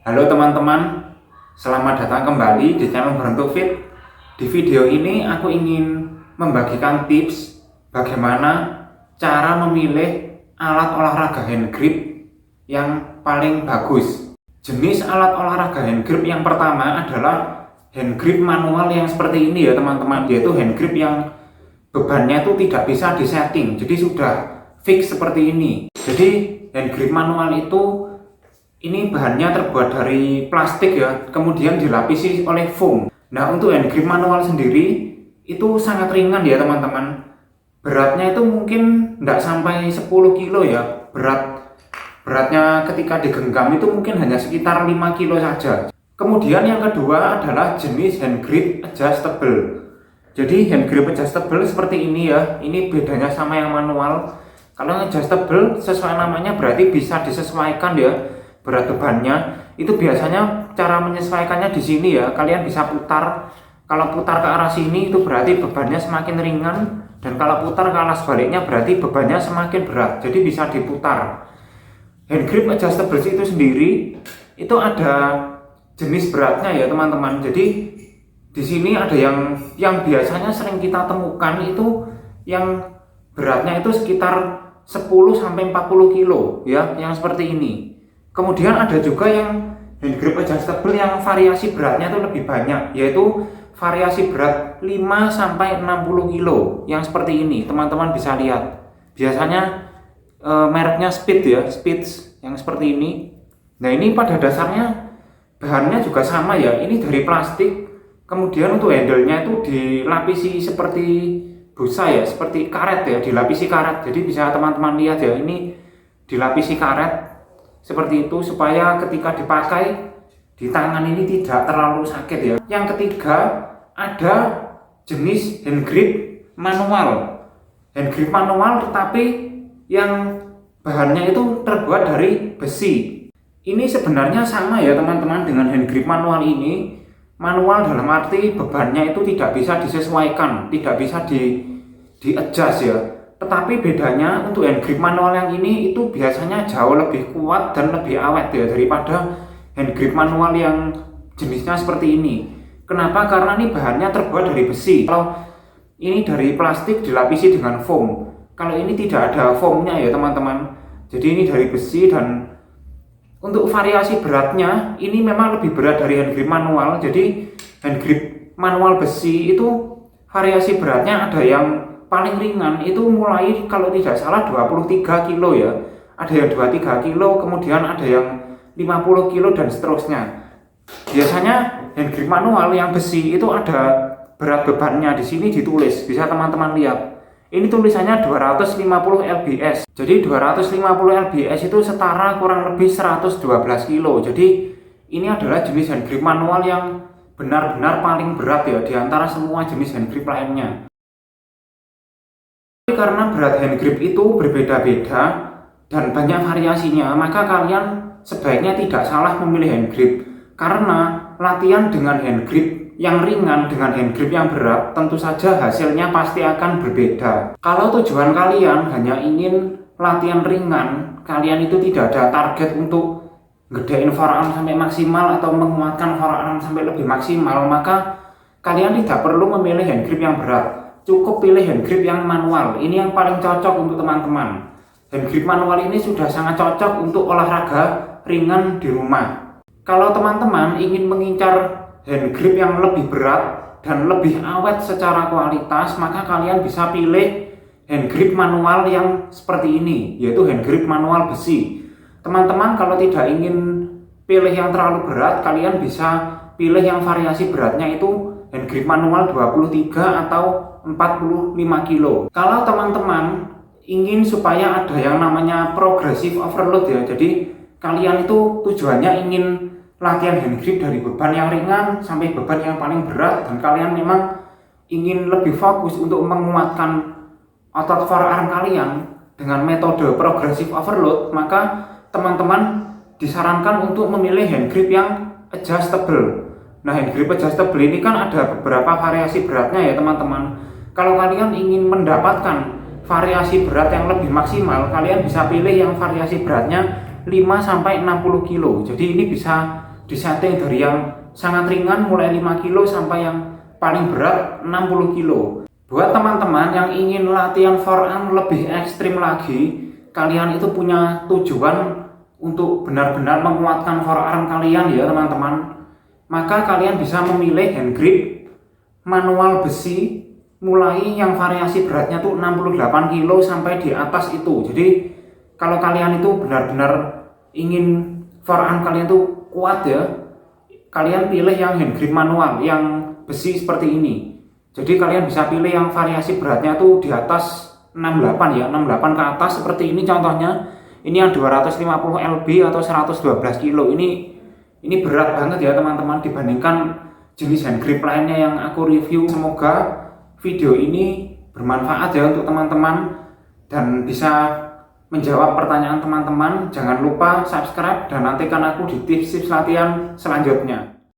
Halo teman-teman, selamat datang kembali di channel Berentuk Fit. Di video ini aku ingin membagikan tips bagaimana cara memilih alat olahraga hand grip yang paling bagus. Jenis alat olahraga hand grip yang pertama adalah hand grip manual yang seperti ini ya teman-teman, yaitu hand grip yang bebannya itu tidak bisa disetting, jadi sudah fix seperti ini. Jadi hand grip manual itu ini bahannya terbuat dari plastik ya, kemudian dilapisi oleh foam. Nah, untuk hand grip manual sendiri itu sangat ringan ya teman-teman. Beratnya itu mungkin tidak sampai 10 kilo ya. Beratnya ketika digenggam itu mungkin hanya sekitar 5 kilo saja. Kemudian yang kedua adalah jenis hand grip adjustable. Jadi hand grip adjustable seperti ini ya. Ini bedanya sama yang manual. Kalau yang adjustable sesuai namanya berarti bisa disesuaikan ya berat bebannya. Itu biasanya cara menyesuaikannya di sini ya. Kalian bisa putar. Kalau putar ke arah sini itu berarti bebannya semakin ringan, dan kalau putar ke arah sebaliknya berarti bebannya semakin berat. Jadi bisa diputar. Hand grip adjustable itu sendiri itu ada jenis beratnya ya teman-teman. Jadi di sini ada yang biasanya sering kita temukan itu yang beratnya itu sekitar 10 sampai 40 kilo ya, yang seperti ini. Kemudian ada juga yang hand grip adjustable yang variasi beratnya itu lebih banyak, yaitu variasi berat 5 sampai 60 kilo yang seperti ini. Teman-teman bisa lihat. Biasanya mereknya Speed ya, Speeds yang seperti ini. Nah, ini pada dasarnya bahannya juga sama ya. Ini dari plastik. Kemudian untuk handle-nya itu dilapisi seperti busa ya, seperti karet ya, dilapisi karet. Jadi bisa teman-teman lihat ya, ini dilapisi karet seperti itu supaya ketika dipakai di tangan ini tidak terlalu sakit ya. Yang ketiga ada jenis hand grip manual. Hand grip manual tetapi yang bahannya itu terbuat dari besi. Ini sebenarnya sama ya teman-teman dengan hand grip manual ini. Manual dalam arti bebannya itu tidak bisa disesuaikan, tidak bisa di-adjust ya. Tetapi bedanya untuk hand grip manual yang ini itu biasanya jauh lebih kuat dan lebih awet ya daripada hand grip manual yang jenisnya seperti ini. Kenapa? Karena ini bahannya terbuat dari besi. Kalau ini dari plastik dilapisi dengan foam. Kalau ini tidak ada foamnya ya teman-teman. Jadi ini dari besi, dan untuk variasi beratnya ini memang lebih berat dari hand grip manual. Jadi hand grip manual besi itu variasi beratnya ada yang paling ringan itu mulai kalau tidak salah 23 kilo ya. Ada yang 23 kilo, kemudian ada yang 50 kilo dan seterusnya. Biasanya hand grip manual yang besi itu ada berat bebannya di sini ditulis, bisa teman-teman lihat. Ini tulisannya 250 lbs. Jadi 250 lbs itu setara kurang lebih 112 kilo. Jadi ini adalah jenis hand grip manual yang benar-benar paling berat ya di antara semua jenis hand grip lainnya. Karena berat hand grip itu berbeda-beda dan banyak variasinya, maka kalian sebaiknya tidak salah memilih hand grip. Karena latihan dengan hand grip yang ringan dengan hand grip yang berat, tentu saja hasilnya pasti akan berbeda. Kalau tujuan kalian hanya ingin latihan ringan, kalian itu tidak ada target untuk gedein forearm sampai maksimal atau menguatkan forearm sampai lebih maksimal, maka kalian tidak perlu memilih hand grip yang berat. Cukup pilih hand grip yang manual. Ini yang paling cocok untuk teman-teman. Hand grip manual ini sudah sangat cocok untuk olahraga ringan di rumah. Kalau teman-teman ingin mengincar hand grip yang lebih berat dan lebih awet secara kualitas, maka kalian bisa pilih hand grip manual yang seperti ini, yaitu hand grip manual besi. Teman-teman kalau tidak ingin pilih yang terlalu berat, kalian bisa pilih yang variasi beratnya itu hand grip manual 23 atau 45 kilo. Kalau teman-teman ingin supaya ada yang namanya progressive overload ya, jadi kalian itu tujuannya ingin latihan hand grip dari beban yang ringan sampai beban yang paling berat, dan kalian memang ingin lebih fokus untuk menguatkan otot forearm kalian dengan metode progressive overload, maka teman-teman disarankan untuk memilih hand grip yang adjustable. Nah, hand grip adjustable ini kan ada beberapa variasi beratnya ya teman-teman. Kalau kalian ingin mendapatkan variasi berat yang lebih maksimal, kalian bisa pilih yang variasi beratnya 5 sampai 60 kilo. Jadi ini bisa disetting dari yang sangat ringan mulai 5 kilo sampai yang paling berat 60 kilo. Buat teman-teman yang ingin latihan forearm lebih ekstrim lagi, kalian itu punya tujuan untuk benar-benar menguatkan forearm kalian ya teman-teman, maka kalian bisa memilih hand grip manual besi mulai yang variasi beratnya tuh 68 kilo sampai di atas itu. Jadi kalau kalian itu benar-benar ingin forearm kalian tuh kuat ya, kalian pilih yang hand grip manual yang besi seperti ini. Jadi kalian bisa pilih yang variasi beratnya tuh di atas 68 ya, 68 ke atas seperti ini contohnya. Ini yang 250 lb atau 112 kilo. Ini berat banget ya teman-teman dibandingkan jenis hand grip lainnya yang aku review. Semoga video ini bermanfaat ya untuk teman-teman dan bisa menjawab pertanyaan teman-teman. Jangan lupa subscribe dan nantikan aku di tips-tips latihan selanjutnya.